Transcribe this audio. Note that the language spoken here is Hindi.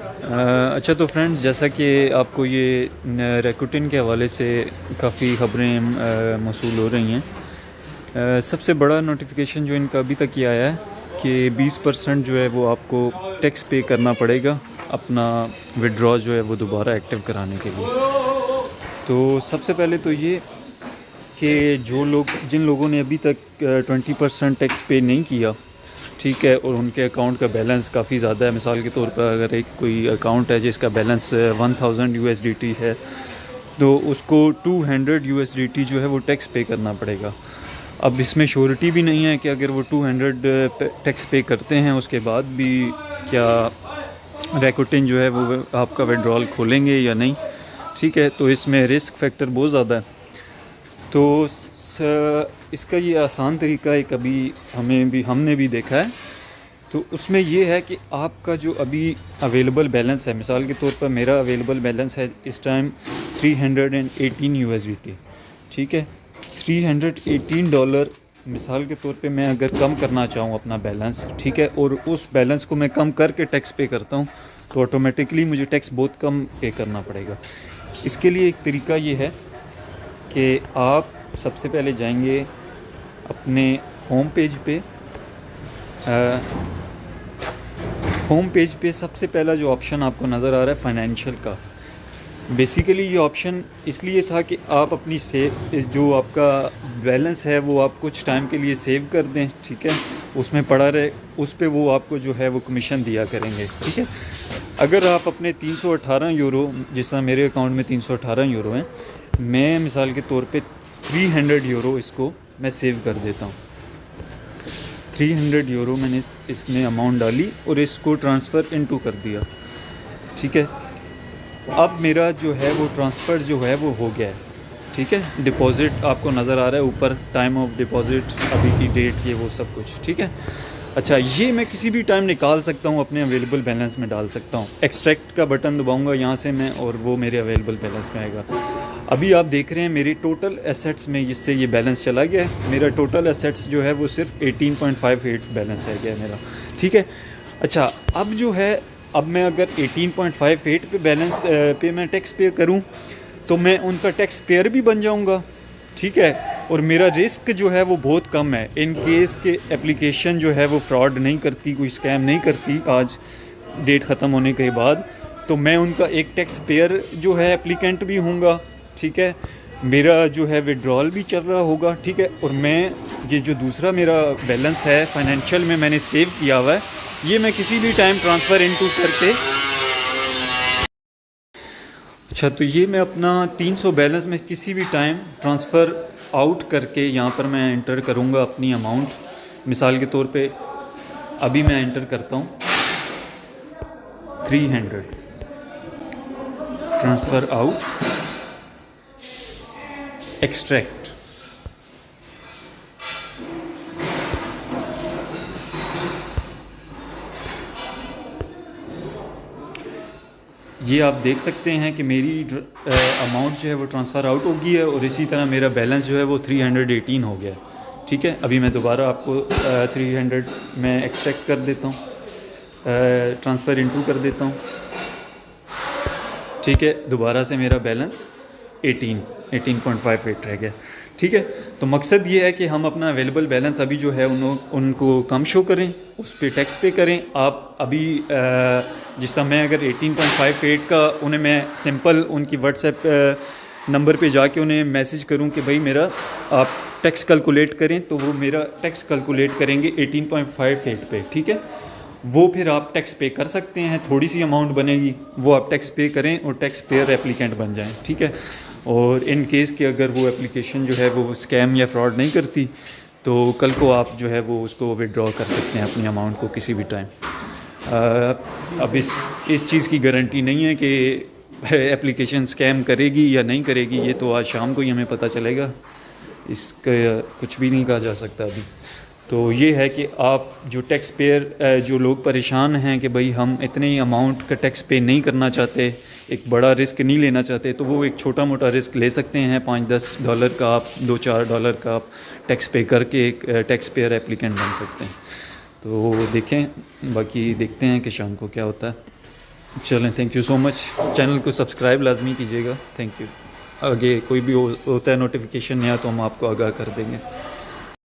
अच्छा तो फ्रेंड्स, जैसा कि आपको ये रैकुटिन के हवाले से काफ़ी ख़बरें मौसूल हो रही हैं। सबसे बड़ा नोटिफिकेशन जो इनका अभी तक ये आया है कि 20% जो है वो आपको टैक्स पे करना पड़ेगा अपना विड्रॉ जो है वो दोबारा एक्टिव कराने के लिए। तो सबसे पहले तो ये कि जिन लोगों ने अभी तक 20% टैक्स पे नहीं किया, ठीक है, और उनके अकाउंट का बैलेंस काफ़ी ज़्यादा है। मिसाल के तौर पर अगर एक कोई अकाउंट है जिसका बैलेंस 1000 USDT है, तो उसको 200 USDT जो है वो टैक्स पे करना पड़ेगा। अब इसमें श्योरिटी भी नहीं है कि अगर वो 200 टैक्स पे करते हैं उसके बाद भी क्या रैकुटिन जो है वो आपका विड्रॉल खोलेंगे या नहीं, ठीक है। तो इसमें रिस्क फैक्टर बहुत ज़्यादा है। तो इसका ये आसान तरीका एक अभी हमने भी देखा है। तो उसमें ये है कि आपका जो अभी अवेलेबल बैलेंस है, मिसाल के तौर पर मेरा अवेलेबल बैलेंस है इस टाइम 318 USDT, ठीक है। $318 मिसाल के तौर पे मैं अगर कम करना चाहूँ अपना बैलेंस, ठीक है, और उस बैलेंस को मैं कम करके टैक्स पे करता हूँ, तो ऑटोमेटिकली मुझे टैक्स बहुत कम पे करना पड़ेगा। इसके लिए एक तरीका ये है कि आप सबसे पहले जाएंगे अपने होम पेज पे सबसे पहला जो ऑप्शन आपको नज़र आ रहा है फाइनेंशियल का। बेसिकली ये ऑप्शन इसलिए था कि आप अपनी जो आपका बैलेंस है वो आप कुछ टाइम के लिए सेव कर दें, ठीक है, उसमें पड़ा रहे, उस पे वो आपको जो है वो कमीशन दिया करेंगे, ठीक है। अगर आप अपने 318 यूरो, जिस तरह मेरे अकाउंट में 318 यूरो हैं, मैं मिसाल के तौर पे 300 यूरो इसको मैं सेव कर देता हूँ। 300 यूरो मैंने इसमें अमाउंट डाली और इसको ट्रांसफ़र इनटू कर दिया, ठीक है। अब मेरा जो है वो ट्रांसफ़र जो है वो हो गया है, ठीक है। डिपॉज़िट आपको नज़र आ रहा है ऊपर, टाइम ऑफ डिपॉज़िट, अभी की डेट, ये वो सब कुछ, ठीक है। अच्छा, ये मैं किसी भी टाइम निकाल सकता हूँ, अपने अवेलेबल बैलेंस में डाल सकता हूँ। एक्सट्रैक्ट का बटन दबाऊँगा यहाँ से मैं, और वो मेरे अवेलेबल बैलेंस में आएगा। अभी आप देख रहे हैं मेरी टोटल एसेट्स में इससे ये बैलेंस चला गया है। मेरा टोटल एसेट्स जो है वो सिर्फ 18.58 बैलेंस रह गया है मेरा, ठीक है। अच्छा, अब जो है, अब मैं अगर 18.58 पे बैलेंस पे मैं टैक्स पे करूं, तो मैं उनका टैक्स पेयर भी बन जाऊंगा, ठीक है। और मेरा रिस्क जो है वो बहुत कम है। इन केस के एप्लीकेशन जो है वो फ्रॉड नहीं करती, कोई स्कैम नहीं करती आज डेट ख़त्म होने के बाद, तो मैं उनका एक टैक्स पेयर जो है एप्लीकेंट भी हूँगा, ठीक है। मेरा जो है विड्रॉल भी चल रहा होगा, ठीक है। और मैं ये जो दूसरा मेरा बैलेंस है फाइनेंशियल में मैंने सेव किया हुआ है, ये मैं किसी भी टाइम ट्रांसफ़र इनटू करके, अच्छा, तो ये मैं अपना 300 बैलेंस में किसी भी टाइम ट्रांसफ़र आउट करके यहाँ पर मैं एंटर करूँगा अपनी अमाउंट। मिसाल के तौर पे अभी मैं एंटर करता हूँ 300, ट्रांसफ़र आउट, एक्सट्रैक्ट। ये आप देख सकते हैं कि मेरी अमाउंट जो है वो ट्रांसफ़र आउट हो गई है, और इसी तरह मेरा बैलेंस जो है वो 318 हो गया है, ठीक है। अभी मैं दोबारा आपको 300 में एक्सट्रैक्ट कर देता हूँ, ट्रांसफ़र इनटू कर देता हूँ, ठीक है। दोबारा से मेरा बैलेंस 18.58 रह गया, ठीक है। तो मकसद ये है कि हम अपना अवेलेबल बैलेंस अभी जो है उनको कम शो करें, उस पर टैक्स पे करें। आप अभी जिस तरह मैं अगर 18.58 का उन्हें मैं सिंपल उनकी व्हाट्सएप नंबर पे जाके उन्हें मैसेज करूं कि भाई मेरा आप टैक्स कैलकुलेट करें, तो वो मेरा टैक्स कैलकुलेट करेंगे 18.58 पे, ठीक है। वो फिर आप टैक्स पे कर सकते हैं, थोड़ी सी अमाउंट बनेगी, वो आप टैक्स पे करें और टैक्स पेयर एप्लीकेंट बन जाएं, ठीक है। और इन केस कि अगर वो एप्लीकेशन जो है वो स्कैम या फ्रॉड नहीं करती, तो कल को आप जो है वो उसको विड्रॉ कर सकते हैं अपनी अमाउंट को किसी भी टाइम। अब इस चीज़ की गारंटी नहीं है कि एप्लीकेशन स्कैम करेगी या नहीं करेगी, ये तो आज शाम को ही हमें पता चलेगा, इसका कुछ भी नहीं कहा जा सकता अभी। तो ये है कि आप जो टैक्स पेयर, जो लोग परेशान हैं कि भाई हम इतने ही अमाउंट का टैक्स पे नहीं करना चाहते, एक बड़ा रिस्क नहीं लेना चाहते, तो वो एक छोटा मोटा रिस्क ले सकते हैं। $5-10 का आप, $2-4 का आप टैक्स पे करके एक टैक्स पेयर एप्लीकेंट बन सकते हैं। तो देखें, बाकी देखते हैं कि शाम को क्या होता है। चलें, thank you so much. Channel को सब्सक्राइब लाजमी कीजिएगा। Thank you. आगे कोई भी होता है नोटिफिकेशन नया तो हम आपको आगाह कर देंगे।